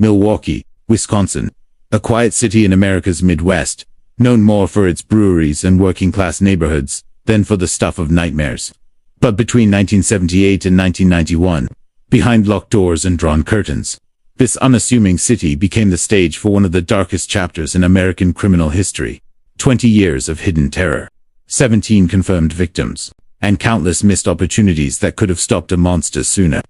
Milwaukee, Wisconsin, a quiet city in America's Midwest, known more for its breweries and working-class neighborhoods than for the stuff of nightmares. But between 1978 and 1991, behind locked doors and drawn curtains, this unassuming city became the stage for one of the darkest chapters in American criminal history. 20 years of hidden terror, 17 confirmed victims, and countless missed opportunities that could have stopped a monster sooner.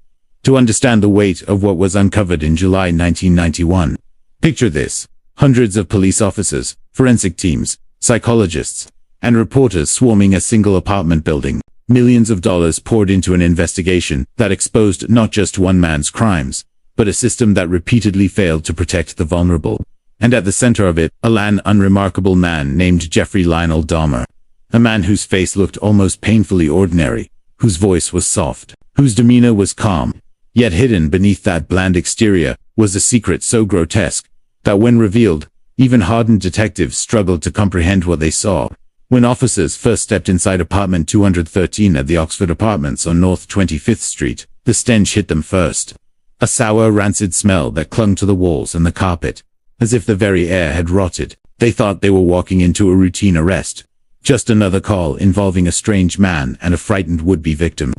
To understand the weight of what was uncovered in July 1991, picture this: hundreds of police officers, forensic teams, psychologists, and reporters swarming a single apartment building. Millions of dollars poured into an investigation that exposed not just one man's crimes, but a system that repeatedly failed to protect the vulnerable. And at the center of it, an unremarkable man named Jeffrey Lionel Dahmer. A man whose face looked almost painfully ordinary, whose voice was soft, whose demeanor was calm. Yet hidden beneath that bland exterior was a secret so grotesque that when revealed, even hardened detectives struggled to comprehend what they saw. When officers first stepped inside apartment 213 at the Oxford Apartments on North 25th Street, the stench hit them first. A sour, rancid smell that clung to the walls and the carpet, as if the very air had rotted. They thought they were walking into a routine arrest. Just another call involving a strange man and a frightened would-be victim.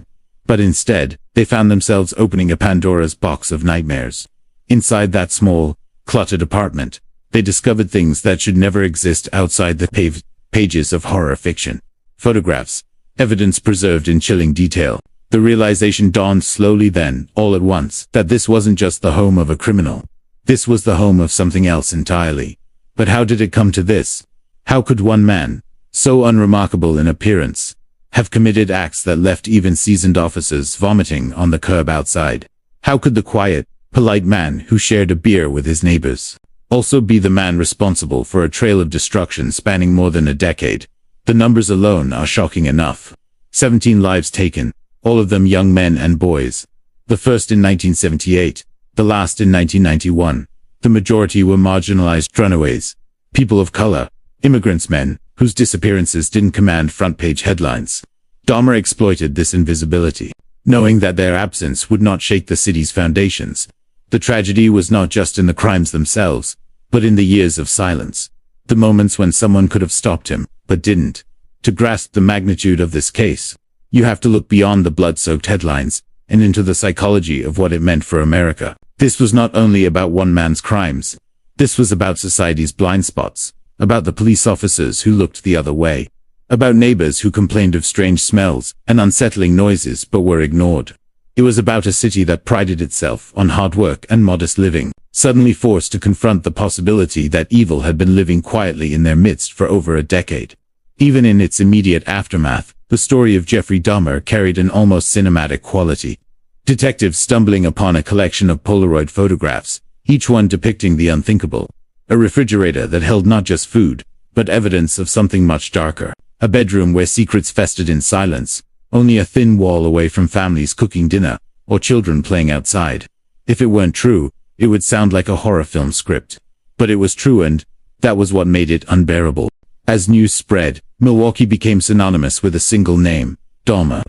But instead, they found themselves opening a Pandora's box of nightmares. Inside that small, cluttered apartment, they discovered things that should never exist outside the paved pages of horror fiction. Photographs, evidence preserved in chilling detail. The realization dawned slowly then, all at once, that this wasn't just the home of a criminal. This was the home of something else entirely. But how did it come to this? How could one man, so unremarkable in appearance, have committed acts that left even seasoned officers vomiting on the curb outside? How could the quiet, polite man who shared a beer with his neighbors also be the man responsible for a trail of destruction spanning more than a decade? The numbers alone are shocking enough. 17 lives taken, all of them young men and boys. The first in 1978, the last in 1991. The majority were marginalized runaways, people of color, immigrants, men whose disappearances didn't command front-page headlines. Dahmer exploited this invisibility, knowing that their absence would not shake the city's foundations. The tragedy was not just in the crimes themselves, but in the years of silence. The moments when someone could have stopped him, but didn't. To grasp the magnitude of this case, you have to look beyond the blood-soaked headlines and into the psychology of what it meant for America. This was not only about one man's crimes. This was about society's blind spots, about the police officers who looked the other way, about neighbors who complained of strange smells and unsettling noises but were ignored. It was about a city that prided itself on hard work and modest living, suddenly forced to confront the possibility that evil had been living quietly in their midst for over a decade. Even in its immediate aftermath, the story of Jeffrey Dahmer carried an almost cinematic quality. Detectives stumbling upon a collection of Polaroid photographs, each one depicting the unthinkable. A refrigerator that held not just food, but evidence of something much darker. A bedroom where secrets festered in silence, only a thin wall away from families cooking dinner, or children playing outside. If it weren't true, it would sound like a horror film script. But it was true, and that was what made it unbearable. As news spread, Milwaukee became synonymous with a single name: Dahmer.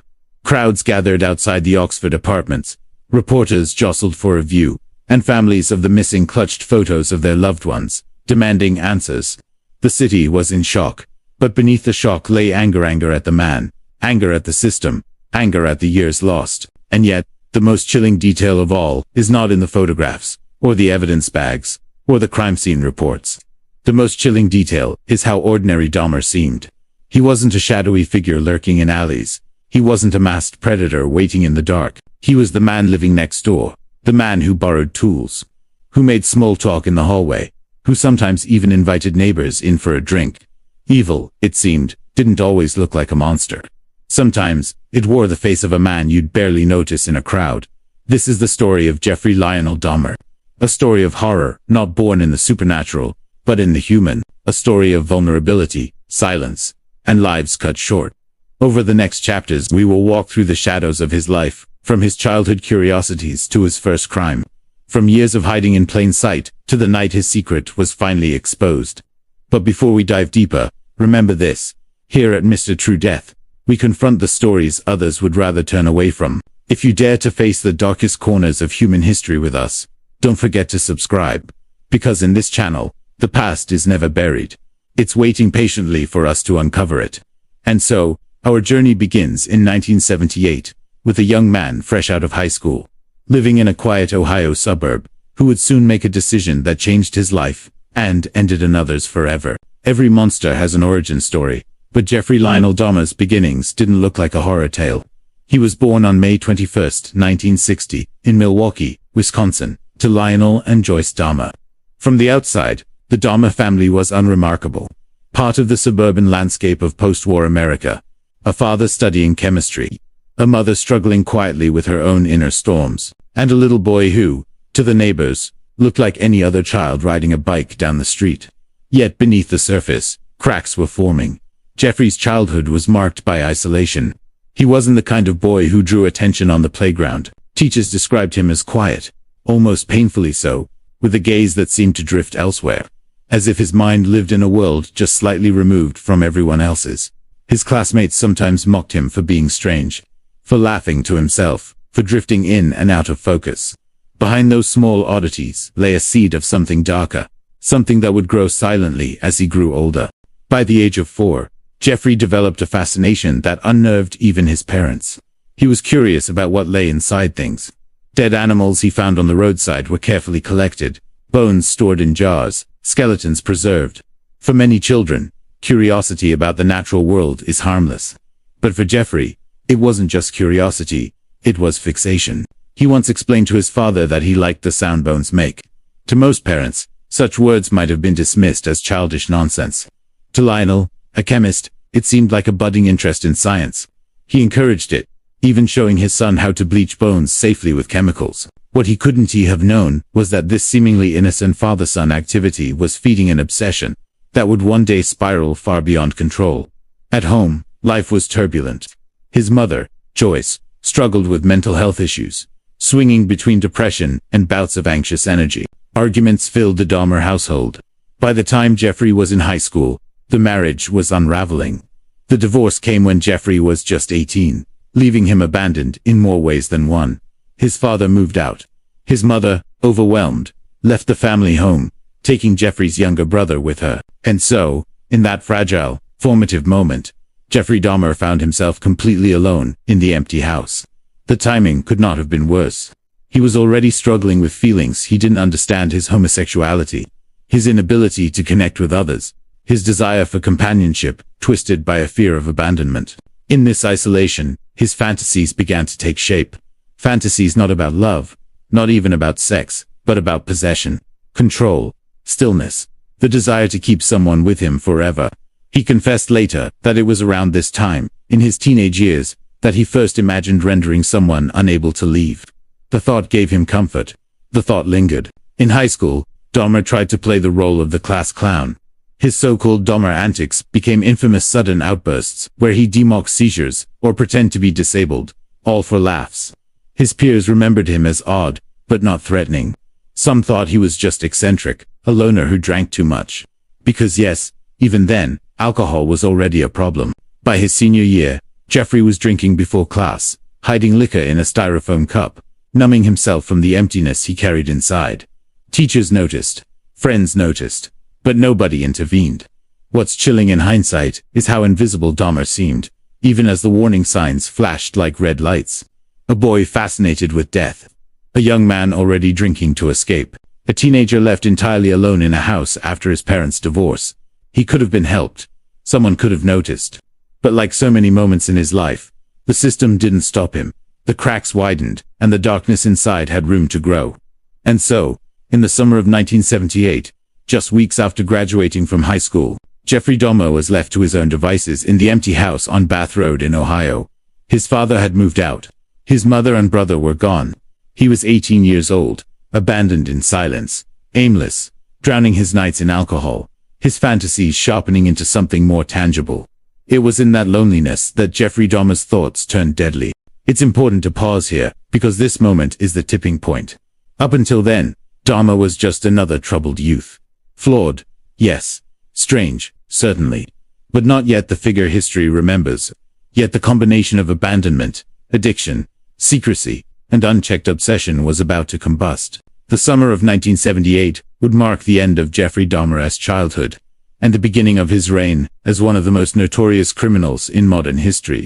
Crowds gathered outside the Oxford Apartments, reporters jostled for a view, and families of the missing clutched photos of their loved ones, demanding answers. The city was in shock, but beneath the shock lay anger at the man, anger at the system, anger at the years lost. And yet, the most chilling detail of all is not in the photographs, or the evidence bags, or the crime scene reports. The most chilling detail is how ordinary Dahmer seemed. He wasn't a shadowy figure lurking in alleys. He wasn't a masked predator waiting in the dark. He was the man living next door, the man who borrowed tools, who made small talk in the hallway, who sometimes even invited neighbors in for a drink. Evil, it seemed, didn't always look like a monster. Sometimes, it wore the face of a man you'd barely notice in a crowd. This is the story of Jeffrey Lionel Dahmer. A story of horror, not born in the supernatural, but in the human. A story of vulnerability, silence, and lives cut short. Over the next chapters, we will walk through the shadows of his life, from his childhood curiosities to his first crime, from years of hiding in plain sight to the night his secret was finally exposed. But before we dive deeper, remember this: here at Mr. True Death, we confront the stories others would rather turn away from. If you dare to face the darkest corners of human history with us, don't forget to subscribe. Because in this channel, the past is never buried. It's waiting patiently for us to uncover it. And so, our journey begins in 1978, with a young man fresh out of high school, living in a quiet Ohio suburb, who would soon make a decision that changed his life, and ended another's forever. Every monster has an origin story, but Jeffrey Lionel Dahmer's beginnings didn't look like a horror tale. He was born on May 21, 1960, in Milwaukee, Wisconsin, to Lionel and Joyce Dahmer. From the outside, the Dahmer family was unremarkable. Part of the suburban landscape of post-war America. A father studying chemistry, a mother struggling quietly with her own inner storms, and a little boy who, to the neighbors, looked like any other child riding a bike down the street. Yet beneath the surface, cracks were forming. Jeffrey's childhood was marked by isolation. He wasn't the kind of boy who drew attention on the playground. Teachers described him as quiet, almost painfully so, with a gaze that seemed to drift elsewhere, as if his mind lived in a world just slightly removed from everyone else's. His classmates sometimes mocked him for being strange, for laughing to himself, for drifting in and out of focus. Behind those small oddities lay a seed of something darker, something that would grow silently as he grew older. By the age of 4, Jeffrey developed a fascination that unnerved even his parents. He was curious about what lay inside things. Dead animals he found on the roadside were carefully collected, bones stored in jars, skeletons preserved. For many children, curiosity about the natural world is harmless. But for Jeffrey, it wasn't just curiosity, it was fixation. He once explained to his father that he liked the sound bones make. To most parents, such words might have been dismissed as childish nonsense. To Lionel, a chemist, it seemed like a budding interest in science. He encouraged it, even showing his son how to bleach bones safely with chemicals. What he couldn't have known was that this seemingly innocent father-son activity was feeding an obsession that would one day spiral far beyond control. At home, life was turbulent. His mother, Joyce, struggled with mental health issues, swinging between depression and bouts of anxious energy. Arguments filled the Dahmer household. By the time Jeffrey was in high school, the marriage was unraveling. The divorce came when Jeffrey was just 18, leaving him abandoned in more ways than one. His father moved out. His mother, overwhelmed, left the family home, taking Jeffrey's younger brother with her. And so, in that fragile, formative moment, Jeffrey Dahmer found himself completely alone in the empty house. The timing could not have been worse. He was already struggling with feelings he didn't understand: his homosexuality, his inability to connect with others, his desire for companionship, twisted by a fear of abandonment. In this isolation, his fantasies began to take shape. Fantasies not about love, not even about sex, but about possession, control, stillness, the desire to keep someone with him forever. He confessed later that it was around this time, in his teenage years, that he first imagined rendering someone unable to leave. The thought gave him comfort. The thought lingered. In high school, Dahmer tried to play the role of the class clown. His so-called Dahmer antics became infamous sudden outbursts, where he'd mock seizures, or pretend to be disabled, all for laughs. His peers remembered him as odd, but not threatening. Some thought he was just eccentric, a loner who drank too much. Because yes, even then, alcohol was already a problem. By his senior year, Jeffrey was drinking before class, hiding liquor in a styrofoam cup, numbing himself from the emptiness he carried inside. Teachers noticed. Friends noticed. But nobody intervened. What's chilling in hindsight is how invisible Dahmer seemed, even as the warning signs flashed like red lights. A boy fascinated with death. A young man already drinking to escape. A teenager left entirely alone in a house after his parents' divorce. He could have been helped. Someone could have noticed. But like so many moments in his life, the system didn't stop him. The cracks widened, and the darkness inside had room to grow. And so, in the summer of 1978, just weeks after graduating from high school, Jeffrey Dahmer was left to his own devices in the empty house on Bath Road in Ohio. His father had moved out. His mother and brother were gone. He was 18 years old, abandoned in silence, aimless, drowning his nights in alcohol, his fantasies sharpening into something more tangible. It was in that loneliness that Jeffrey Dahmer's thoughts turned deadly. It's important to pause here, because this moment is the tipping point. Up until then, Dahmer was just another troubled youth. Flawed, yes. Strange, certainly. But not yet the figure history remembers. Yet the combination of abandonment, addiction, secrecy, and unchecked obsession was about to combust. The summer of 1978 would mark the end of Jeffrey Dahmer's childhood, and the beginning of his reign as one of the most notorious criminals in modern history.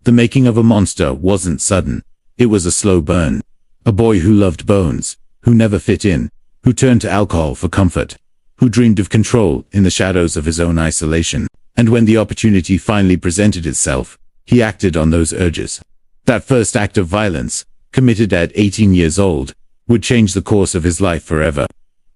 The making of a monster wasn't sudden. It was a slow burn. A boy who loved bones, who never fit in, who turned to alcohol for comfort, who dreamed of control in the shadows of his own isolation. And when the opportunity finally presented itself, he acted on those urges. That first act of violence, committed at 18 years old, would change the course of his life forever.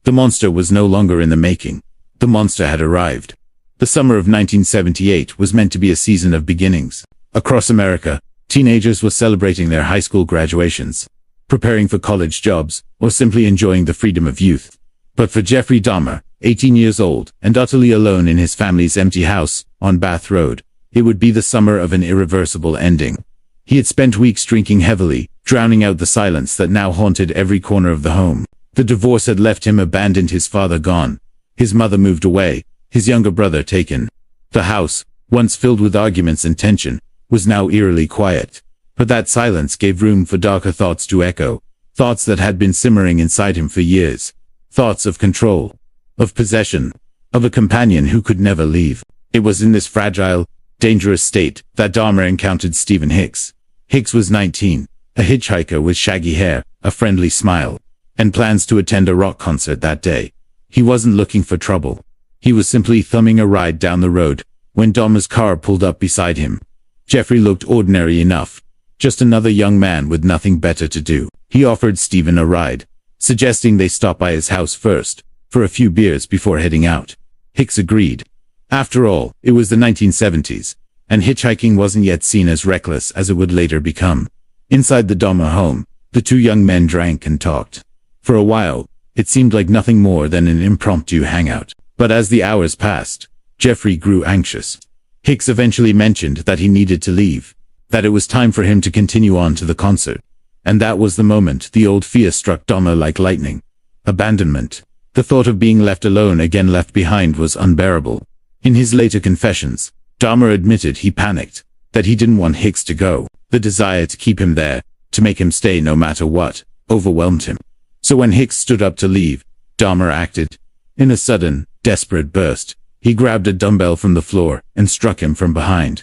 The monster was no longer in the making. The monster had arrived. The summer of 1978 was meant to be a season of beginnings. Across America, teenagers were celebrating their high school graduations, preparing for college jobs, or simply enjoying the freedom of youth. But for Jeffrey Dahmer, 18 years old and utterly alone in his family's empty house on Bath Road, it would be the summer of an irreversible ending. He had spent weeks drinking heavily, drowning out the silence that now haunted every corner of the home. The divorce had left him abandoned, his father gone, his mother moved away, his younger brother taken. The house, once filled with arguments and tension, was now eerily quiet. But that silence gave room for darker thoughts to echo, thoughts that had been simmering inside him for years, thoughts of control, of possession, of a companion who could never leave. It was in this fragile, dangerous state that Dahmer encountered Stephen Hicks. Hicks was 19, a hitchhiker with shaggy hair, a friendly smile, and plans to attend a rock concert that day. He wasn't looking for trouble. He was simply thumbing a ride down the road when Dahmer's car pulled up beside him. Jeffrey looked ordinary enough, just another young man with nothing better to do. He offered Stephen a ride, suggesting they stop by his house first, for a few beers before heading out. Hicks agreed. After all, it was the 1970s, and hitchhiking wasn't yet seen as reckless as it would later become. Inside the Dahmer home, the two young men drank and talked. For a while, it seemed like nothing more than an impromptu hangout. But as the hours passed, Jeffrey grew anxious. Hicks eventually mentioned that he needed to leave, that it was time for him to continue on to the concert. And that was the moment the old fear struck Dahmer like lightning. Abandonment. The thought of being left alone again, left behind, was unbearable. In his later confessions, Dahmer admitted he panicked, that he didn't want Hicks to go. The desire to keep him there, to make him stay no matter what, overwhelmed him. So when Hicks stood up to leave, Dahmer acted. In a sudden, desperate burst, he grabbed a dumbbell from the floor and struck him from behind.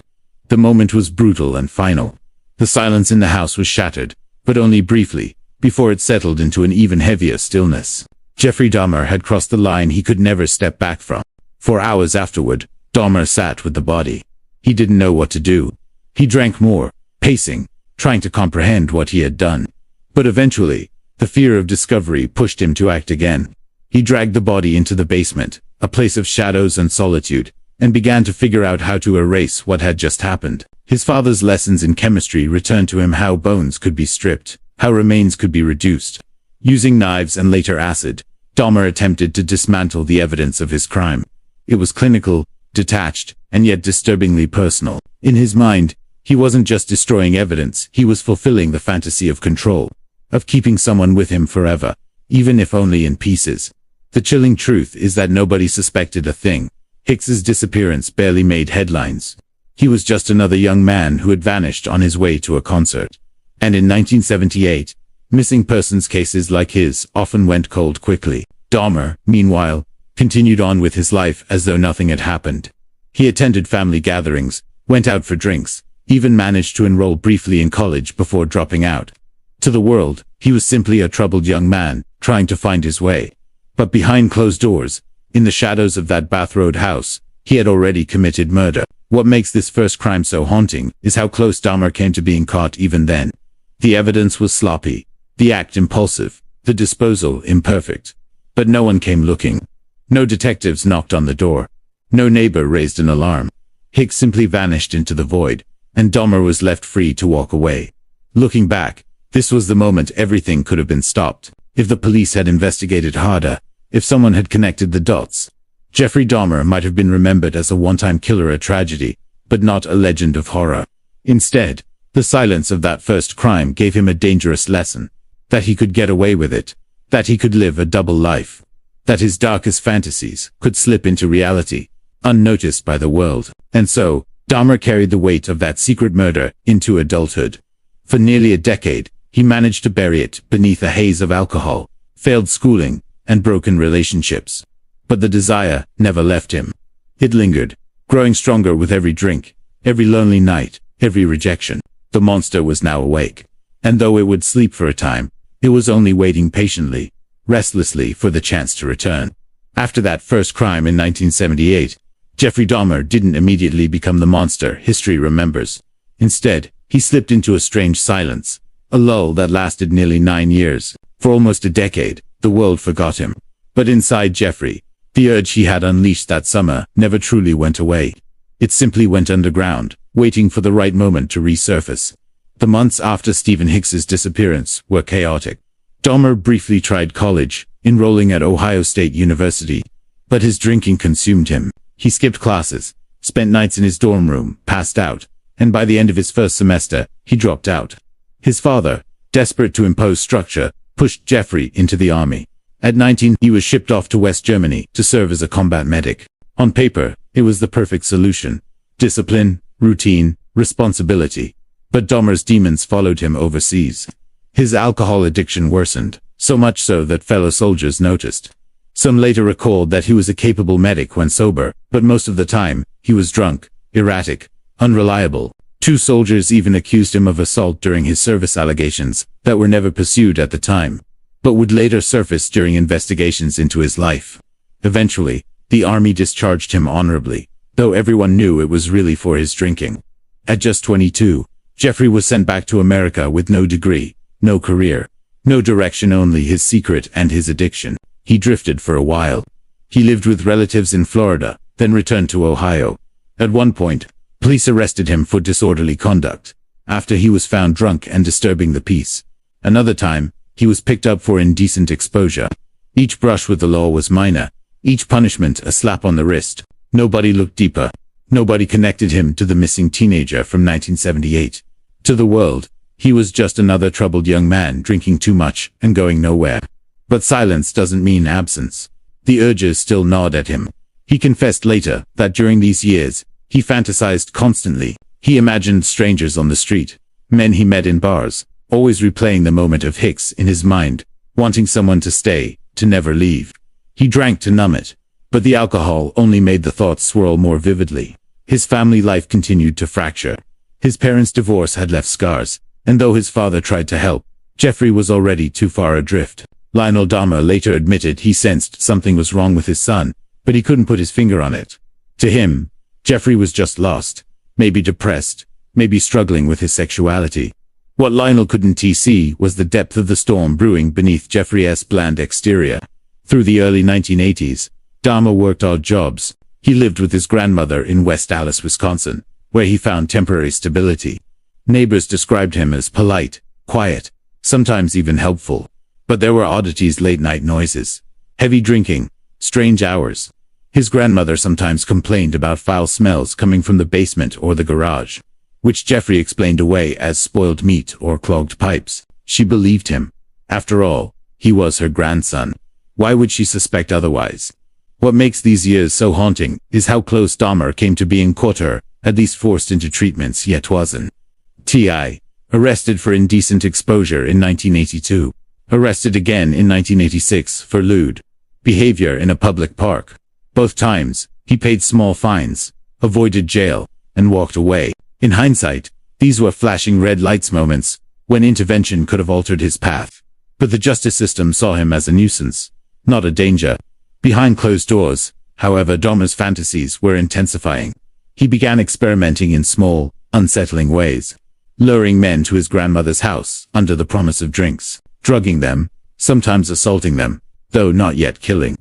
The moment was brutal and final. The silence in the house was shattered, but only briefly, before it settled into an even heavier stillness. Jeffrey Dahmer had crossed the line he could never step back from. For hours afterward, Dahmer sat with the body. He didn't know what to do. He drank more, pacing, trying to comprehend what he had done. But eventually, the fear of discovery pushed him to act again. He dragged the body into the basement, a place of shadows and solitude, and began to figure out how to erase what had just happened. His father's lessons in chemistry returned to him: how bones could be stripped, how remains could be reduced. Using knives and later acid, Dahmer attempted to dismantle the evidence of his crime. It was clinical, detached, and yet disturbingly personal. In his mind, he wasn't just destroying evidence, he was fulfilling the fantasy of control, of keeping someone with him forever, even if only in pieces. The chilling truth is that nobody suspected a thing. Hicks's disappearance barely made headlines. He was just another young man who had vanished on his way to a concert. And in 1978, missing persons cases like his often went cold quickly. Dahmer, meanwhile, continued on with his life as though nothing had happened. He attended family gatherings, went out for drinks, even managed to enroll briefly in college before dropping out. To the world, he was simply a troubled young man, trying to find his way. But behind closed doors, in the shadows of that Bath Road house, he had already committed murder. What makes this first crime so haunting is how close Dahmer came to being caught even then. The evidence was sloppy, the act impulsive, the disposal imperfect. But no one came looking. No detectives knocked on the door. No neighbor raised an alarm. Hicks simply vanished into the void, and Dahmer was left free to walk away. Looking back, this was the moment everything could have been stopped. If the police had investigated harder, if someone had connected the dots, Jeffrey Dahmer might have been remembered as a one-time killer, a tragedy, but not a legend of horror. Instead, the silence of that first crime gave him a dangerous lesson. That he could get away with it. That he could live a double life. That his darkest fantasies could slip into reality, unnoticed by the world. And so, Dahmer carried the weight of that secret murder into adulthood. For nearly a decade, he managed to bury it beneath a haze of alcohol, failed schooling, and broken relationships. But the desire never left him. It lingered, growing stronger with every drink, every lonely night, every rejection. The monster was now awake. And though it would sleep for a time, it was only waiting patiently, restlessly for the chance to return. After that first crime in 1978, Jeffrey Dahmer didn't immediately become the monster history remembers. Instead, he slipped into a strange silence, a lull that lasted nearly 9 years. For almost a decade, the world forgot him. But inside Jeffrey, the urge he had unleashed that summer never truly went away. It simply went underground, waiting for the right moment to resurface. The months after Stephen Hicks's disappearance were chaotic. Dahmer briefly tried college, enrolling at Ohio State University. But his drinking consumed him. He skipped classes, spent nights in his dorm room, passed out, and by the end of his first semester, he dropped out. His father, desperate to impose structure, pushed Jeffrey into the army. At 19, he was shipped off to West Germany to serve as a combat medic. On paper, it was the perfect solution. Discipline, routine, responsibility. But Dahmer's demons followed him overseas. His alcohol addiction worsened, so much so that fellow soldiers noticed. Some later recalled that he was a capable medic when sober, but most of the time, he was drunk, erratic, unreliable. 2 soldiers even accused him of assault during his service allegations that were never pursued at the time, but would later surface during investigations into his life. Eventually, the army discharged him honorably, though everyone knew it was really for his drinking. At just 22, Jeffrey was sent back to America with no degree, no career, no direction, only his secret and his addiction. He drifted for a while. He lived with relatives in Florida, then returned to Ohio. At one point, police arrested him for disorderly conduct, after he was found drunk and disturbing the peace. Another time, he was picked up for indecent exposure. Each brush with the law was minor, each punishment a slap on the wrist. Nobody looked deeper. Nobody connected him to the missing teenager from 1978. To the world, he was just another troubled young man drinking too much and going nowhere. But silence doesn't mean absence. The urges still gnawed at him. He confessed later that during these years, he fantasized constantly. He imagined strangers on the street, men he met in bars, always replaying the moment of Hicks in his mind, wanting someone to stay, to never leave. He drank to numb it, but the alcohol only made the thoughts swirl more vividly. His family life continued to fracture. His parents' divorce had left scars, and though his father tried to help, Jeffrey was already too far adrift. Lionel Dahmer later admitted he sensed something was wrong with his son, but he couldn't put his finger on it. To him, Jeffrey was just lost, maybe depressed, maybe struggling with his sexuality. What Lionel couldn't see was the depth of the storm brewing beneath Jeffrey's bland exterior. Through the early 1980s, Dahmer worked odd jobs. He lived with his grandmother in West Dallas, Wisconsin, where he found temporary stability. Neighbors described him as polite, quiet, sometimes even helpful. But there were oddities: late-night noises, heavy drinking, strange hours. His grandmother sometimes complained about foul smells coming from the basement or the garage, which Jeffrey explained away as spoiled meat or clogged pipes. She believed him. After all, he was her grandson. Why would she suspect otherwise? What makes these years so haunting is how close Dahmer came to being caught, or at least forced into treatments yet wasn't. T.I. arrested for indecent exposure in 1982. Arrested again in 1986 for lewd behavior in a public park. Both times, he paid small fines, avoided jail, and walked away. In hindsight, these were flashing red lights moments, when intervention could have altered his path. But the justice system saw him as a nuisance, not a danger. Behind closed doors, however, Dahmer's fantasies were intensifying. He began experimenting in small, unsettling ways, luring men to his grandmother's house under the promise of drinks, drugging them, sometimes assaulting them, though not yet killing.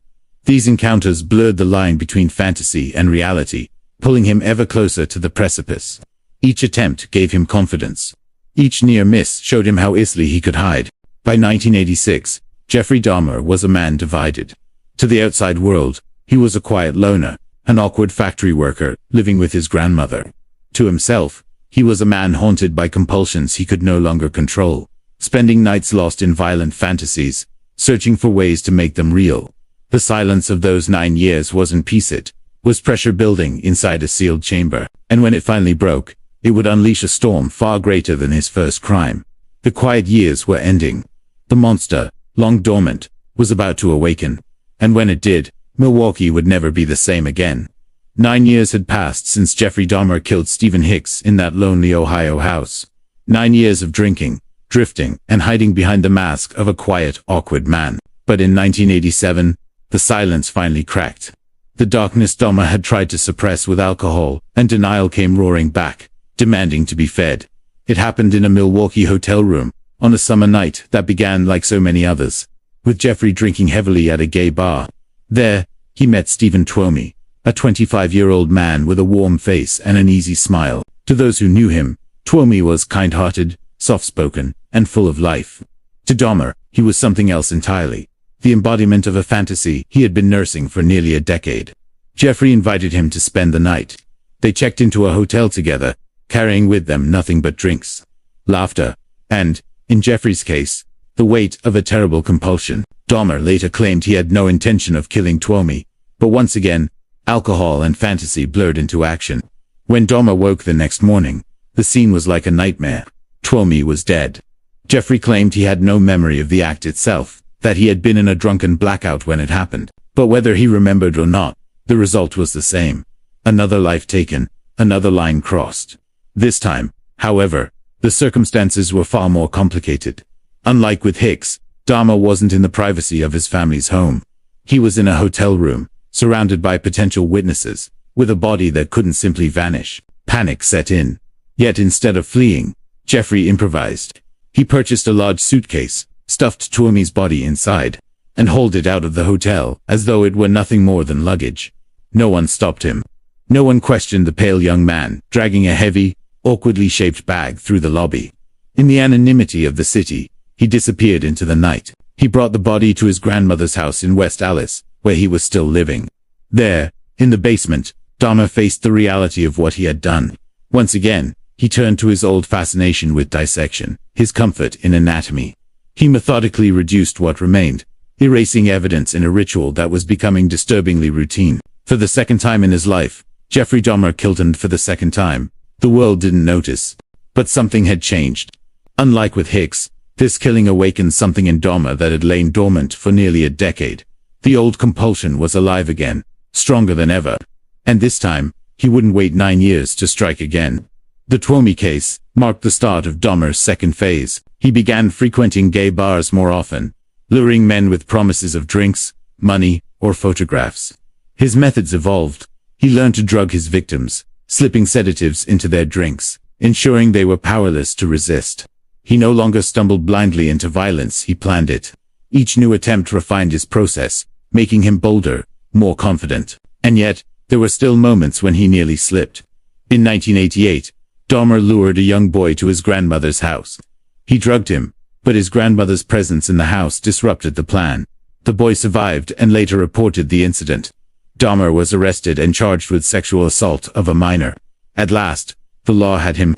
These encounters blurred the line between fantasy and reality, pulling him ever closer to the precipice. Each attempt gave him confidence. Each near miss showed him how easily he could hide. By 1986, Jeffrey Dahmer was a man divided. To the outside world, he was a quiet loner, an awkward factory worker living with his grandmother. To himself, he was a man haunted by compulsions he could no longer control, spending nights lost in violent fantasies, searching for ways to make them real. The silence of those 9 years wasn't peace, it was pressure building inside a sealed chamber, and when it finally broke, it would unleash a storm far greater than his first crime. The quiet years were ending. The monster, long dormant, was about to awaken. And when it did, Milwaukee would never be the same again. 9 years had passed since Jeffrey Dahmer killed Stephen Hicks in that lonely Ohio house. 9 years of drinking, drifting, and hiding behind the mask of a quiet, awkward man. But in 1987, the silence finally cracked. The darkness Dahmer had tried to suppress with alcohol and denial came roaring back, demanding to be fed. It happened in a Milwaukee hotel room, on a summer night that began like so many others, with Jeffrey drinking heavily at a gay bar. There, he met Stephen Twomey, a 25-year-old man with a warm face and an easy smile. To those who knew him, Twomey was kind-hearted, soft-spoken, and full of life. To Dahmer, he was something else entirely, the embodiment of a fantasy he had been nursing for nearly a decade. Jeffrey invited him to spend the night. They checked into a hotel together, carrying with them nothing but drinks, laughter, and, in Jeffrey's case, the weight of a terrible compulsion. Dahmer later claimed he had no intention of killing Twomey, but once again, alcohol and fantasy blurred into action. When Dahmer woke the next morning, the scene was like a nightmare. Twomey was dead. Jeffrey claimed he had no memory of the act itself, that he had been in a drunken blackout when it happened. But whether he remembered or not, the result was the same. Another life taken, another line crossed. This time, however, the circumstances were far more complicated. Unlike with Hicks, Dahmer wasn't in the privacy of his family's home. He was in a hotel room, surrounded by potential witnesses, with a body that couldn't simply vanish. Panic set in. Yet instead of fleeing, Jeffrey improvised. He purchased a large suitcase, stuffed Twomey's body inside, and hauled it out of the hotel as though it were nothing more than luggage. No one stopped him. No one questioned the pale young man, dragging a heavy, awkwardly shaped bag through the lobby. In the anonymity of the city, he disappeared into the night. He brought the body to his grandmother's house in West Allis, where he was still living. There, in the basement, Dahmer faced the reality of what he had done. Once again, he turned to his old fascination with dissection, his comfort in anatomy. He methodically reduced what remained, erasing evidence in a ritual that was becoming disturbingly routine. For the second time in his life, Jeffrey Dahmer killed, and for the second time, the world didn't notice. But something had changed. Unlike with Hicks, this killing awakened something in Dahmer that had lain dormant for nearly a decade. The old compulsion was alive again, stronger than ever. And this time, he wouldn't wait 9 years to strike again. The Twomey case marked the start of Dahmer's second phase. He began frequenting gay bars more often, luring men with promises of drinks, money, or photographs. His methods evolved. He learned to drug his victims, slipping sedatives into their drinks, ensuring they were powerless to resist. He no longer stumbled blindly into violence, he planned it. Each new attempt refined his process, making him bolder, more confident. And yet, there were still moments when he nearly slipped. In 1988, Dahmer lured a young boy to his grandmother's house. He drugged him, but his grandmother's presence in the house disrupted the plan. The boy survived and later reported the incident. Dahmer was arrested and charged with sexual assault of a minor. At last, the law had him.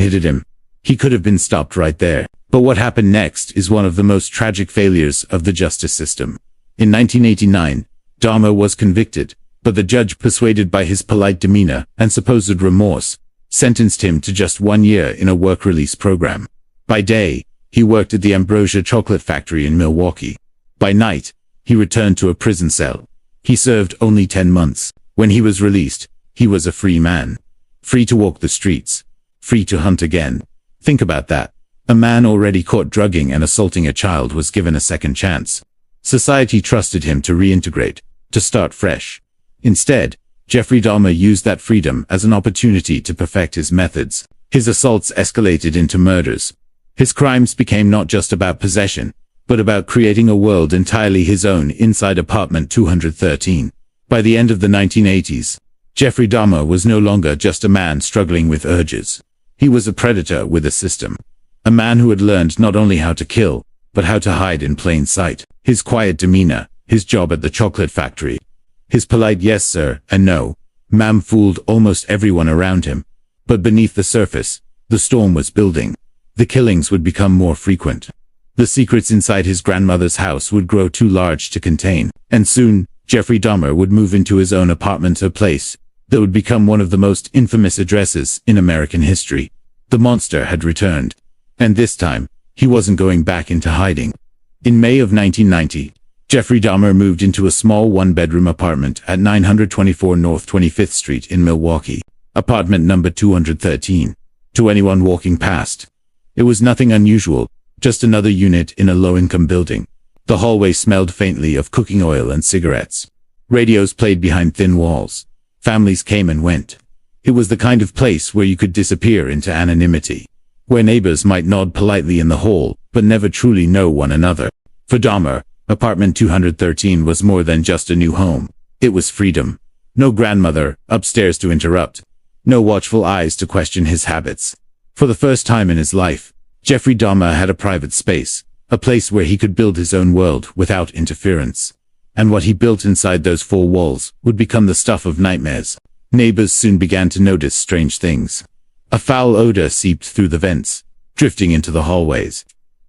He could have been stopped right there. But what happened next is one of the most tragic failures of the justice system. In 1989, Dahmer was convicted, but the judge, persuaded by his polite demeanor and supposed remorse, sentenced him to just 1 year in a work release program. By day, he worked at the Ambrosia chocolate factory in Milwaukee. By night, he returned to a prison cell. He served only 10 months. When he was released, he was a free man. Free to walk the streets. Free to hunt again. Think about that. A man already caught drugging and assaulting a child was given a second chance. Society trusted him to reintegrate, to start fresh. Instead, Jeffrey Dahmer used that freedom as an opportunity to perfect his methods. His assaults escalated into murders. His crimes became not just about possession, but about creating a world entirely his own inside apartment 213. By the end of the 1980s, Jeffrey Dahmer was no longer just a man struggling with urges. He was a predator with a system. A man who had learned not only how to kill, but how to hide in plain sight. His quiet demeanor, his job at the chocolate factory, his polite yes sir and no, ma'am fooled almost everyone around him. But beneath the surface, the storm was building. The killings would become more frequent. The secrets inside his grandmother's house would grow too large to contain. And soon, Jeffrey Dahmer would move into his own apartment, a place that would become one of the most infamous addresses in American history. The monster had returned. And this time, he wasn't going back into hiding. In May of 1990, Jeffrey Dahmer moved into a small one-bedroom apartment at 924 North 25th Street in Milwaukee, apartment number 213. To anyone walking past, it was nothing unusual, just another unit in a low-income building. The hallway smelled faintly of cooking oil and cigarettes. Radios played behind thin walls. Families came and went. It was the kind of place where you could disappear into anonymity, where neighbors might nod politely in the hall, but never truly know one another. For Dahmer, apartment 213 was more than just a new home. It was freedom. No grandmother upstairs to interrupt. No watchful eyes to question his habits. For the first time in his life, Jeffrey Dahmer had a private space, a place where he could build his own world without interference. And what he built inside those four walls would become the stuff of nightmares. Neighbors soon began to notice strange things. A foul odor seeped through the vents, drifting into the hallways.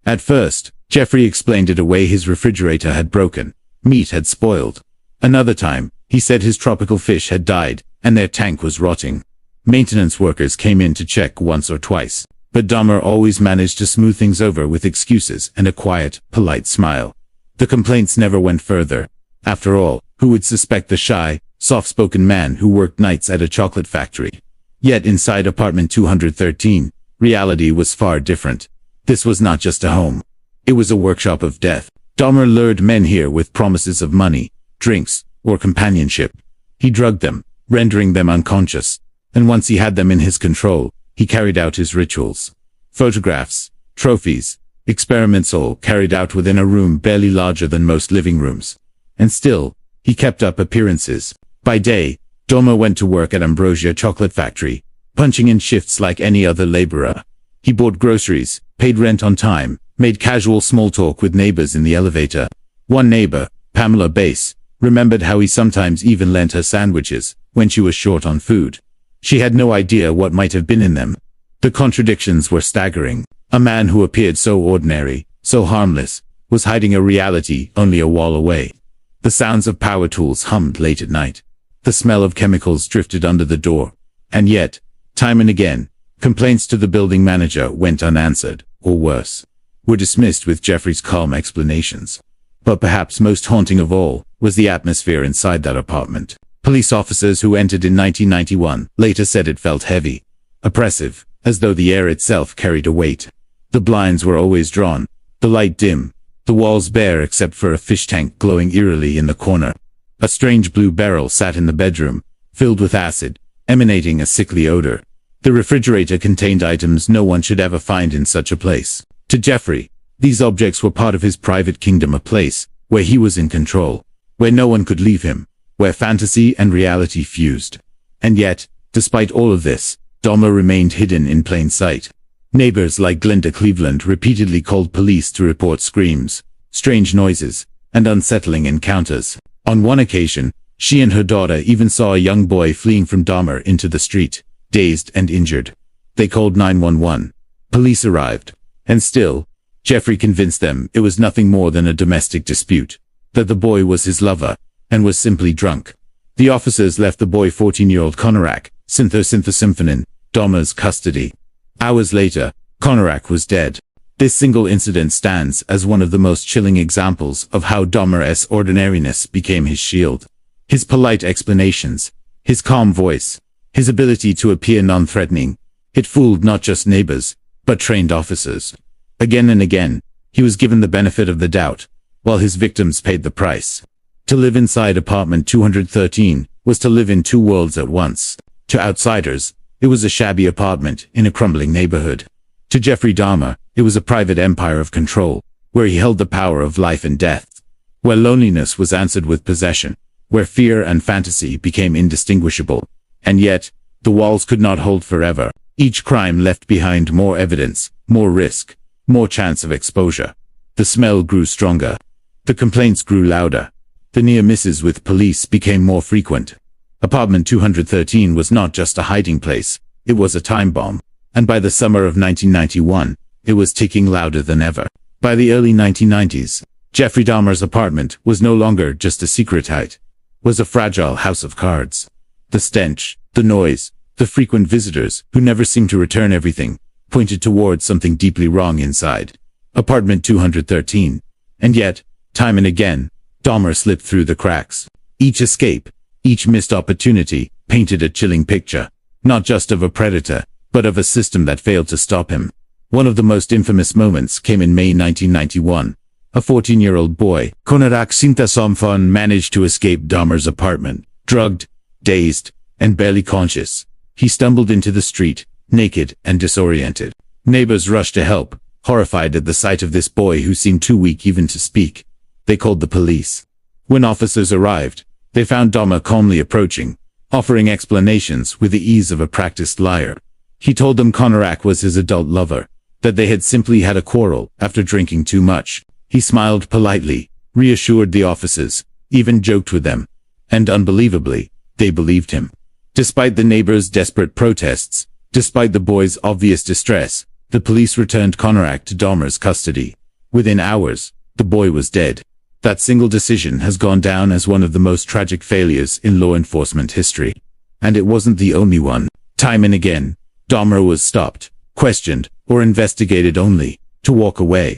At first, Jeffrey explained it away. His refrigerator had broken. Meat had spoiled. Another time, he said his tropical fish had died, and their tank was rotting. Maintenance workers came in to check once or twice, but Dahmer always managed to smooth things over with excuses and a quiet, polite smile. The complaints never went further. After all, who would suspect the shy, soft-spoken man who worked nights at a chocolate factory? Yet inside apartment 213, reality was far different. This was not just a home. It was a workshop of death. Dahmer lured men here with promises of money, drinks, or companionship. He drugged them, rendering them unconscious. And once he had them in his control, he carried out his rituals. Photographs, trophies, experiments, all carried out within a room barely larger than most living rooms. And still, he kept up appearances. By day, Dahmer went to work at Ambrosia Chocolate Factory, punching in shifts like any other laborer. He bought groceries, paid rent on time, made casual small talk with neighbors in the elevator. One neighbor, Pamela Bass, remembered how he sometimes even lent her sandwiches when she was short on food. She had no idea what might have been in them. The contradictions were staggering. A man who appeared so ordinary, so harmless, was hiding a reality only a wall away. The sounds of power tools hummed late at night. The smell of chemicals drifted under the door. And yet, time and again, complaints to the building manager went unanswered, or worse, were dismissed with Jeffrey's calm explanations. But perhaps most haunting of all was the atmosphere inside that apartment. Police officers who entered in 1991 later said it felt heavy, oppressive, as though the air itself carried a weight. The blinds were always drawn, the light dim, the walls bare except for a fish tank glowing eerily in the corner. A strange blue barrel sat in the bedroom, filled with acid, emanating a sickly odor. The refrigerator contained items no one should ever find in such a place. To Jeffrey, these objects were part of his private kingdom, a place where he was in control, where no one could leave him, where fantasy and reality fused. And yet, despite all of this, Dahmer remained hidden in plain sight. Neighbors like Glenda Cleveland repeatedly called police to report screams, strange noises, and unsettling encounters. On one occasion, she and her daughter even saw a young boy fleeing from Dahmer into the street, dazed and injured. They called 911. Police arrived. And still, Jeffrey convinced them it was nothing more than a domestic dispute, that the boy was his lover, and was simply drunk. The officers left the boy 14-year-old Konorak, Symphonin, Dahmer's custody. Hours later, Konorak was dead. This single incident stands as one of the most chilling examples of how Dahmer's ordinariness became his shield. His polite explanations, his calm voice, his ability to appear non-threatening, it fooled not just neighbors, but trained officers. Again and again, he was given the benefit of the doubt, while his victims paid the price. To live inside apartment 213 was to live in two worlds at once. To outsiders, it was a shabby apartment in a crumbling neighborhood. To Jeffrey Dahmer, it was a private empire of control, where he held the power of life and death, where loneliness was answered with possession, where fear and fantasy became indistinguishable. And yet, the walls could not hold forever. Each crime left behind more evidence, more risk, more chance of exposure. The smell grew stronger. The complaints grew louder. The near misses with police became more frequent. Apartment 213 was not just a hiding place, it was a time bomb. And by the summer of 1991, it was ticking louder than ever. By the early 1990s, Jeffrey Dahmer's apartment was no longer just a secret hide, was a fragile house of cards. The stench, the noise, the frequent visitors who never seemed to return, everything pointed towards something deeply wrong inside apartment 213. And yet, time and again, Dahmer slipped through the cracks. Each escape, each missed opportunity, painted a chilling picture, not just of a predator, but of a system that failed to stop him. One of the most infamous moments came in May 1991. A 14-year-old boy, Konarak Sintasomphon, managed to escape Dahmer's apartment. Drugged, dazed, and barely conscious, he stumbled into the street, naked and disoriented. Neighbors rushed to help, horrified at the sight of this boy who seemed too weak even to speak. They called the police. When officers arrived, they found Dahmer calmly approaching, offering explanations with the ease of a practiced liar. He told them Konarak was his adult lover, that they had simply had a quarrel after drinking too much. He smiled politely, reassured the officers, even joked with them. And unbelievably, they believed him. Despite the neighbors' desperate protests, despite the boy's obvious distress, the police returned Konarak to Dahmer's custody. Within hours, the boy was dead. That single decision has gone down as one of the most tragic failures in law enforcement history. And it wasn't the only one. Time and again, Dahmer was stopped, questioned, or investigated only to walk away.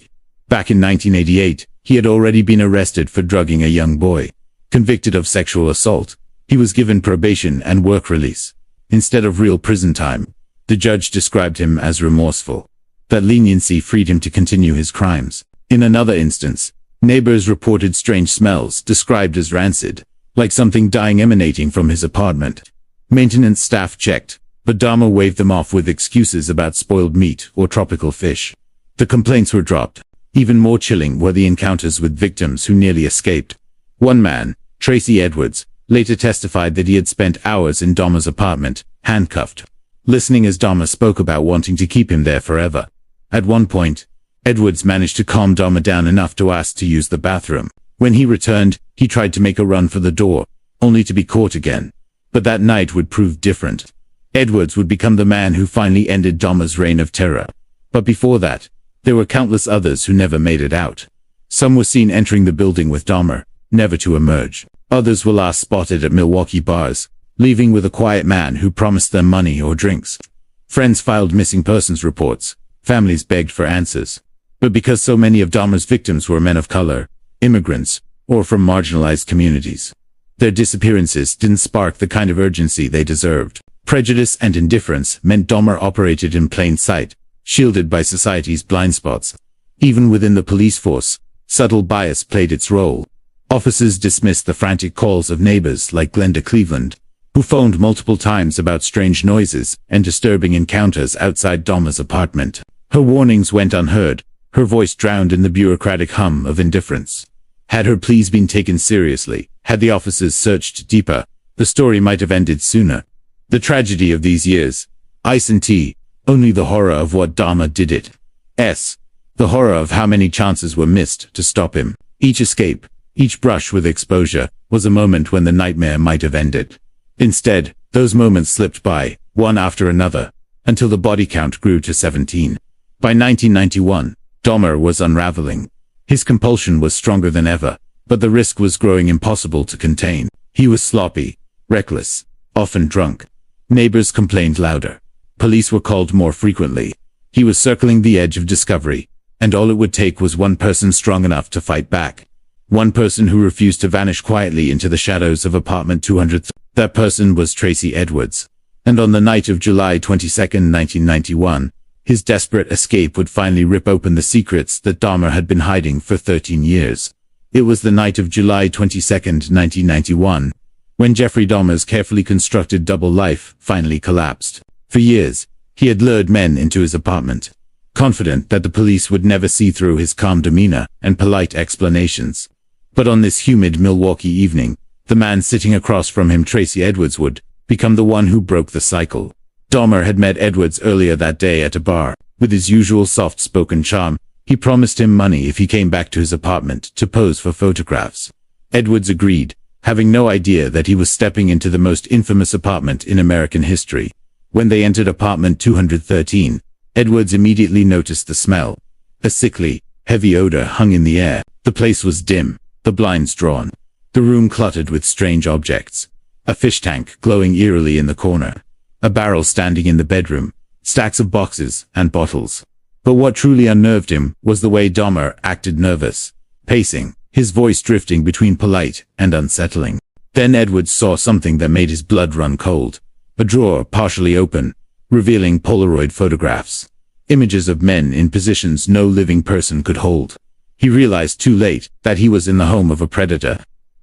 Back in 1988, he had already been arrested for drugging a young boy. Convicted of sexual assault, he was given probation and work release, instead of real prison time. The judge described him as remorseful. That leniency freed him to continue his crimes. In another instance, neighbors reported strange smells described as rancid, like something dying emanating from his apartment. Maintenance staff checked, but Dahmer waved them off with excuses about spoiled meat or tropical fish. The complaints were dropped. Even more chilling were the encounters with victims who nearly escaped. One man, Tracy Edwards, later testified that he had spent hours in Dahmer's apartment, handcuffed, listening as Dahmer spoke about wanting to keep him there forever. At one point, Edwards managed to calm Dahmer down enough to ask to use the bathroom. When he returned, he tried to make a run for the door, only to be caught again. But that night would prove different. Edwards would become the man who finally ended Dahmer's reign of terror. But before that, there were countless others who never made it out. Some were seen entering the building with Dahmer, never to emerge. Others were last spotted at Milwaukee bars, leaving with a quiet man who promised them money or drinks. Friends filed missing persons reports. Families begged for answers. But because so many of Dahmer's victims were men of color, immigrants, or from marginalized communities, their disappearances didn't spark the kind of urgency they deserved. Prejudice and indifference meant Dahmer operated in plain sight, shielded by society's blind spots. Even within the police force, subtle bias played its role. Officers dismissed the frantic calls of neighbors like Glenda Cleveland, who phoned multiple times about strange noises and disturbing encounters outside Dahmer's apartment. Her warnings went unheard, her voice drowned in the bureaucratic hum of indifference. Had her pleas been taken seriously, had the officers searched deeper, the story might have ended sooner. The tragedy of these years, ice and tea, only the horror of what Dahmer did it. The horror of how many chances were missed to stop him. Each escape, each brush with exposure, was a moment when the nightmare might have ended. Instead, those moments slipped by, one after another, until the body count grew to 17. By 1991, Dahmer was unraveling. His compulsion was stronger than ever, but the risk was growing impossible to contain. He was sloppy, reckless, often drunk. Neighbors complained louder. Police were called more frequently. He was circling the edge of discovery, and all it would take was one person strong enough to fight back. One person who refused to vanish quietly into the shadows of apartment 200. That person was Tracy Edwards. And on the night of July 22, 1991, his desperate escape would finally rip open the secrets that Dahmer had been hiding for 13 years. It was the night of July 22, 1991, when Jeffrey Dahmer's carefully constructed double life finally collapsed. For years, he had lured men into his apartment, confident that the police would never see through his calm demeanor and polite explanations. But on this humid Milwaukee evening, the man sitting across from him, Tracy Edwards, would become the one who broke the cycle. Dahmer had met Edwards earlier that day at a bar. With his usual soft-spoken charm, he promised him money if he came back to his apartment to pose for photographs. Edwards agreed, having no idea that he was stepping into the most infamous apartment in American history. When they entered apartment 213, Edwards immediately noticed the smell. A sickly, heavy odor hung in the air. The place was dim, the blinds drawn, the room cluttered with strange objects. A fish tank glowing eerily in the corner, a barrel standing in the bedroom, stacks of boxes and bottles. But what truly unnerved him was the way Dahmer acted: nervous, pacing, his voice drifting between polite and unsettling. Then Edwards saw something that made his blood run cold. A drawer partially open, revealing Polaroid photographs. Images of men in positions no living person could hold. He realized too late that he was in the home of a predator.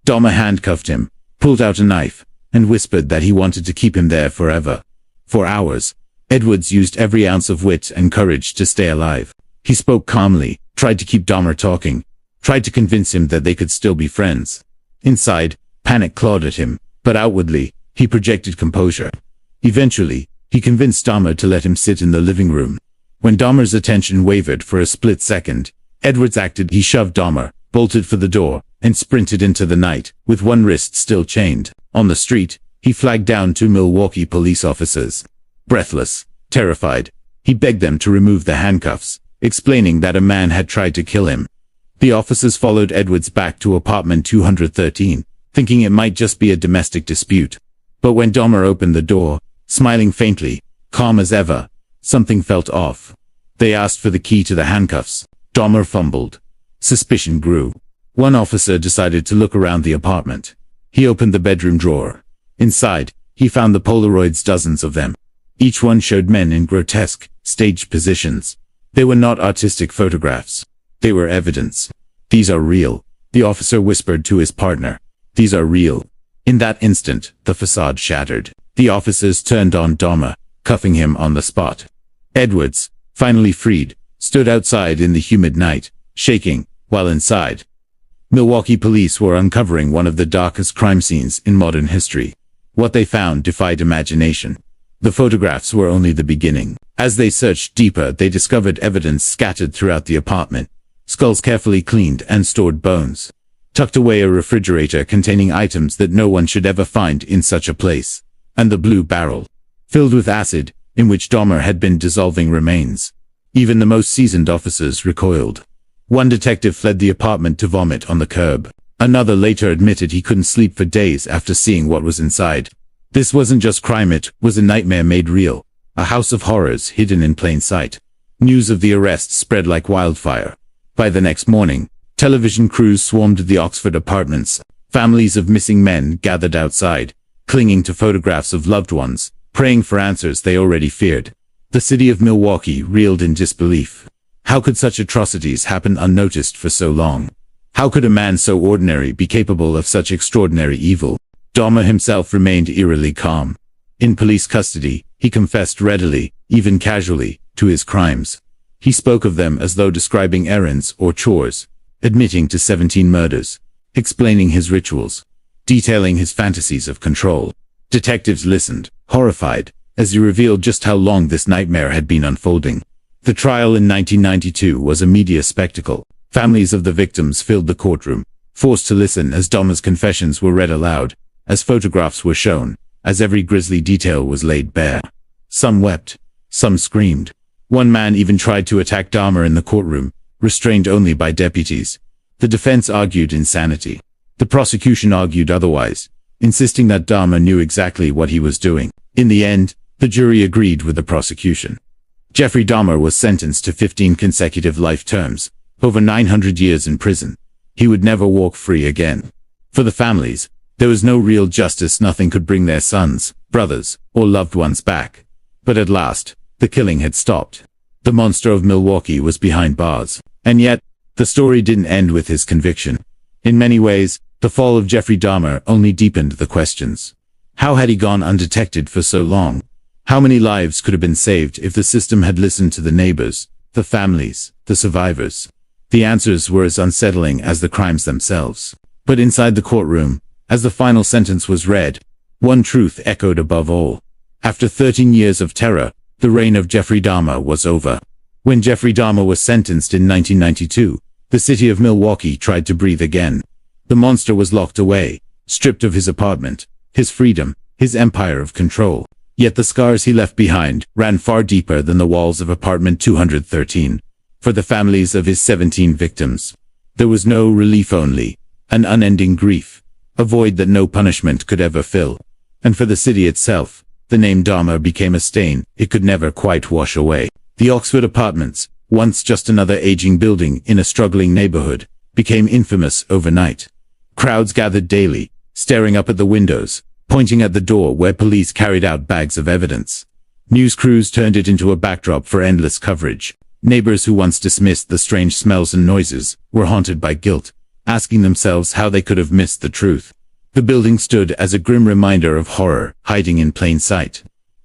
Dahmer handcuffed him, pulled out a knife, and whispered that he wanted to keep him there forever. For hours, Edwards used every ounce of wit and courage to stay alive. He spoke calmly, tried to keep Dahmer talking, tried to convince him that they could still be friends. Inside, panic clawed at him, but outwardly, he projected composure. Eventually, he convinced Dahmer to let him sit in the living room. When Dahmer's attention wavered for a split second, Edwards acted. He shoved Dahmer, bolted for the door, and sprinted into the night, with one wrist still chained. On the street, he flagged down 2 Milwaukee police officers. Breathless, terrified, he begged them to remove the handcuffs, explaining that a man had tried to kill him. The officers followed Edwards back to apartment 213, thinking it might just be a domestic dispute. But when Dahmer opened the door, smiling faintly, calm as ever, something felt off. They asked for the key to the handcuffs. Dahmer fumbled. Suspicion grew. One officer decided to look around the apartment. He opened the bedroom drawer. Inside, he found the Polaroids, dozens of them. Each one showed men in grotesque, staged positions. They were not artistic photographs. They were evidence. These are real, the officer whispered to his partner. These are real. In that instant, the facade shattered. The officers turned on Dahmer, cuffing him on the spot. Edwards, finally freed, stood outside in the humid night, shaking, while inside, Milwaukee police were uncovering one of the darkest crime scenes in modern history. What they found defied imagination. The photographs were only the beginning. As they searched deeper, they discovered evidence scattered throughout the apartment. Skulls carefully cleaned and stored bones. Tucked away a refrigerator containing items that no one should ever find in such a place. And the blue barrel, filled with acid, in which Dahmer had been dissolving remains. Even the most seasoned officers recoiled. One detective fled the apartment to vomit on the curb. Another later admitted he couldn't sleep for days after seeing what was inside. This wasn't just crime, it was a nightmare made real. A house of horrors hidden in plain sight. News of the arrest spread like wildfire. By the next morning, television crews swarmed the Oxford apartments. Families of missing men gathered outside, clinging to photographs of loved ones, praying for answers they already feared. The city of Milwaukee reeled in disbelief. How could such atrocities happen unnoticed for so long? How could a man so ordinary be capable of such extraordinary evil? Dahmer himself remained eerily calm. In police custody, he confessed readily, even casually, to his crimes. He spoke of them as though describing errands or chores, admitting to 17 murders, explaining his rituals, detailing his fantasies of control. Detectives listened, horrified, as he revealed just how long this nightmare had been unfolding. The trial in 1992 was a media spectacle. Families of the victims filled the courtroom, forced to listen as Dahmer's confessions were read aloud, as photographs were shown, as every grisly detail was laid bare. Some wept, some screamed. One man even tried to attack Dahmer in the courtroom, restrained only by deputies. The defense argued insanity. The prosecution argued otherwise, insisting that Dahmer knew exactly what he was doing. In the end, the jury agreed with the prosecution. Jeffrey Dahmer was sentenced to 15 consecutive life terms, over 900 years in prison. He would never walk free again. For the families, there was no real justice. Nothing could bring their sons, brothers, or loved ones back. But at last, the killing had stopped. The monster of Milwaukee was behind bars. And yet, the story didn't end with his conviction. In many ways, the fall of Jeffrey Dahmer only deepened the questions. How had he gone undetected for so long? How many lives could have been saved if the system had listened to the neighbors, the families, the survivors? The answers were as unsettling as the crimes themselves. But inside the courtroom, as the final sentence was read, one truth echoed above all. After 13 years of terror, the reign of Jeffrey Dahmer was over. When Jeffrey Dahmer was sentenced in 1992, the city of Milwaukee tried to breathe again. The monster was locked away, stripped of his apartment, his freedom, his empire of control. Yet the scars he left behind ran far deeper than the walls of apartment 213. For the families of his 17 victims, there was no relief, only an unending grief, a void that no punishment could ever fill. And for the city itself, the name Dahmer became a stain it could never quite wash away. The Oxford apartments, once just another aging building in a struggling neighborhood, became infamous overnight. Crowds gathered daily, staring up at the windows, pointing at the door where police carried out bags of evidence. News crews turned it into a backdrop for endless coverage. Neighbors who once dismissed the strange smells and noises were haunted by guilt, asking themselves how they could have missed the truth. The building stood as a grim reminder of horror hiding in plain sight.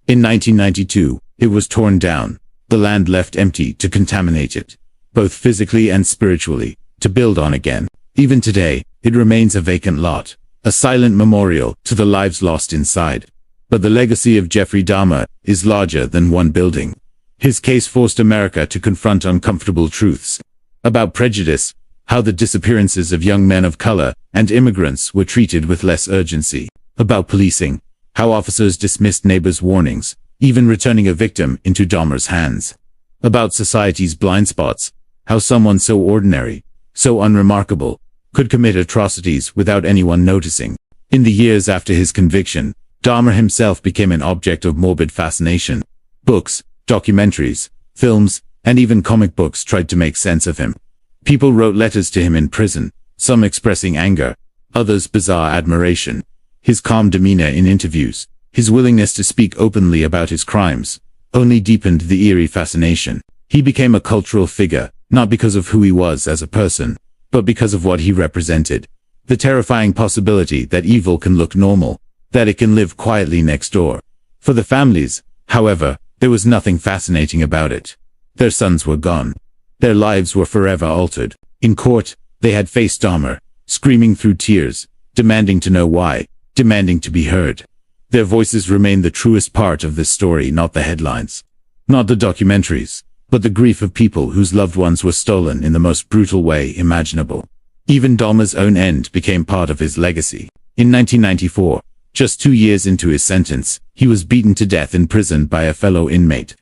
In 1992, it was torn down, the land left empty to contaminate it, both physically and spiritually, to build on again. Even today, it remains a vacant lot, a silent memorial to the lives lost inside. But the legacy of Jeffrey Dahmer is larger than one building. His case forced America to confront uncomfortable truths about prejudice, how the disappearances of young men of color and immigrants were treated with less urgency, about policing, how officers dismissed neighbors' warnings, even returning a victim into Dahmer's hands, about society's blind spots, how someone so ordinary, so unremarkable, could commit atrocities without anyone noticing. In the years after his conviction, Dahmer himself became an object of morbid fascination. Books, documentaries, films, and even comic books tried to make sense of him. People wrote letters to him in prison, some expressing anger, others bizarre admiration. His calm demeanor in interviews, his willingness to speak openly about his crimes, only deepened the eerie fascination. He became a cultural figure, not because of who he was as a person, but because of what he represented. The terrifying possibility that evil can look normal, that it can live quietly next door. For the families, however, there was nothing fascinating about it. Their sons were gone. Their lives were forever altered. In court, they had faced Dahmer, screaming through tears, demanding to know why, demanding to be heard. Their voices remain the truest part of this story, not the headlines, not the documentaries, but the grief of people whose loved ones were stolen in the most brutal way imaginable. Even Dahmer's own end became part of his legacy. In 1994, just 2 years into his sentence, he was beaten to death in prison by a fellow inmate.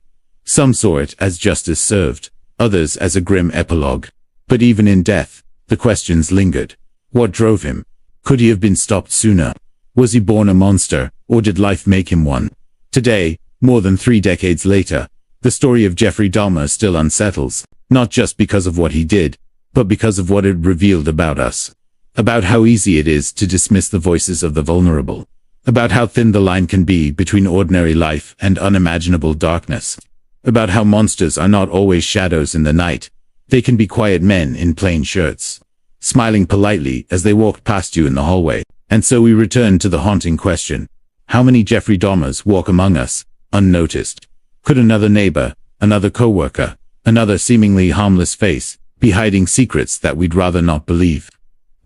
Some saw it as justice served, others as a grim epilogue. But even in death, the questions lingered. What drove him? Could he have been stopped sooner? Was he born a monster, or did life make him one? Today, more than 3 decades later, the story of Jeffrey Dahmer still unsettles, not just because of what he did, but because of what it revealed about us. About how easy it is to dismiss the voices of the vulnerable. About how thin the line can be between ordinary life and unimaginable darkness. About how monsters are not always shadows in the night. They can be quiet men in plain shirts, smiling politely as they walked past you in the hallway. And so we return to the haunting question. How many Jeffrey Dahmers walk among us, unnoticed? Could another neighbor, another coworker, another seemingly harmless face, be hiding secrets that we'd rather not believe?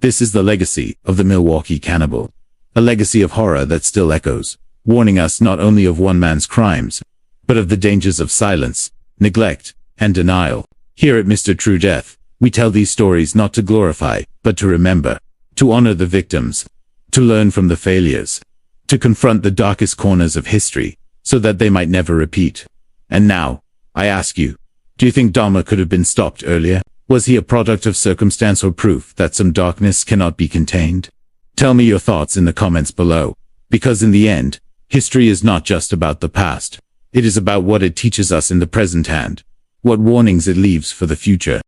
This is the legacy of the Milwaukee Cannibal. A legacy of horror that still echoes, warning us not only of one man's crimes, but of the dangers of silence, neglect, and denial. Here at Mr. True Death, we tell these stories not to glorify, but to remember, to honor the victims, to learn from the failures, to confront the darkest corners of history, so that they might never repeat. And now, I ask you, do you think Dahmer could have been stopped earlier? Was he a product of circumstance or proof that some darkness cannot be contained? Tell me your thoughts in the comments below, because in the end, history is not just about the past. It is about what it teaches us in the present and what warnings it leaves for the future.